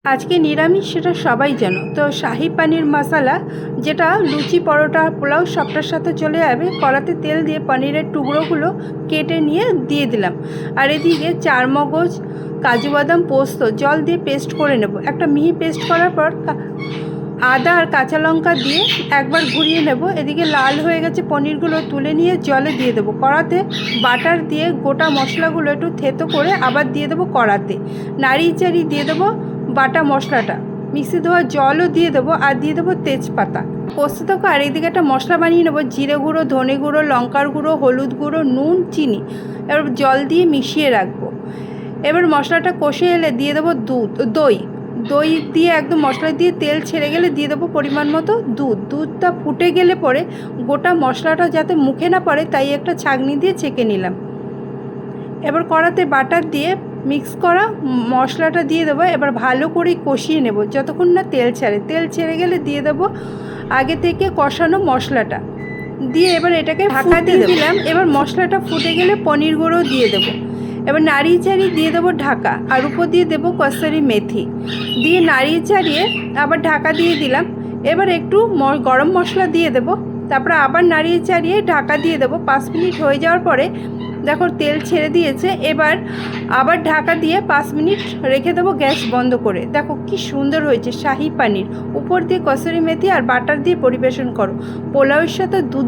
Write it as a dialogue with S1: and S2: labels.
S1: আজকে নিরামিষ সেটা সবাই জানো। তো শাহি পানির মশলা যেটা লুচি পরোটা পোলাও সবটার সাথে চলে যাবে। কড়াতে তেল দিয়ে পনিরের টুকরোগুলো কেটে নিয়ে দিয়ে দিলাম। আর এদিকে চারমগজ কাজু বাদাম পোস্ত জল দিয়ে পেস্ট করে নেব। একটা মিহি পেস্ট করার পর আদা আর কাঁচা লঙ্কা দিয়ে একবার ঘুরিয়ে নেব। এদিকে লাল হয়ে গেছে, পনিরগুলো তুলে নিয়ে জলে দিয়ে দেবো। কড়াতে বাটার দিয়ে গোটা মশলাগুলো একটু থেতো করে আবার দিয়ে দেবো কড়াতে। নাড়িয়ে চাড়িয়ে দিয়ে দেবো বাটা মশলাটা, মিক্সি ধোয়া জলও দিয়ে দেবো আর দিয়ে দেবো তেজপাতা। কষতে থাকো। আর এইদিকে একটা মশলা বানিয়ে নেবো, জিরে গুঁড়ো, ধনে গুঁড়ো, লঙ্কার গুঁড়ো, হলুদ গুঁড়ো, নুন, চিনি। এবার জল দিয়ে মিশিয়ে রাখবো। এবার মশলাটা কষে এলে দিয়ে দেবো দই দই দিয়ে একদম মশলা দিয়ে তেল ছেড়ে গেলে দিয়ে দেবো পরিমাণ মতো দুধটা ফুটে গেলে পরে গোটা মশলাটা যাতে মুখে না পড়ে তাই একটা ছাঁকনি দিয়ে ছেঁকে নিলাম। এবার কড়াতে বাটার দিয়ে মিক্স করা মশলাটা দিয়ে দেবো। এবার ভালো করে কষিয়ে নেব যতক্ষণ না তেল ছাড়ে। তেল ছেড়ে গেলে দিয়ে দেবো আগে থেকে কষানো মশলাটা দিয়ে এবার এটাকে ঢাকা দিয়ে দিলাম। এবার মশলাটা ফুটে গেলে পনির গুঁড়ো দিয়ে দেবো। এবার নাড়িয়ে চাড়িয়ে দিয়ে দেবো ঢাকা, আর উপর দিয়ে দেবো কসুরি মেথি দিয়ে নাড়িয়ে চাড়িয়ে আবার ঢাকা দিয়ে দিলাম। এবার একটু গরম মশলা দিয়ে দেবো, তারপরে আবার নাড়িয়ে চাড়িয়ে ঢাকা দিয়ে দেবো। 5 মিনিট হয়ে যাওয়ার পরে দেখো তেল ছেড়ে দিয়েছে। এবার আবার ঢাকা দিয়ে 5 মিনিট রেখে দেবো গ্যাস বন্ধ করে। দেখো কি সুন্দর হয়েছে শাহি পানির। উপর দিয়ে কসুরি মেথি আর বাটার দিয়ে পরিবেশন করো। পোলাওয়ের সাথে দুধ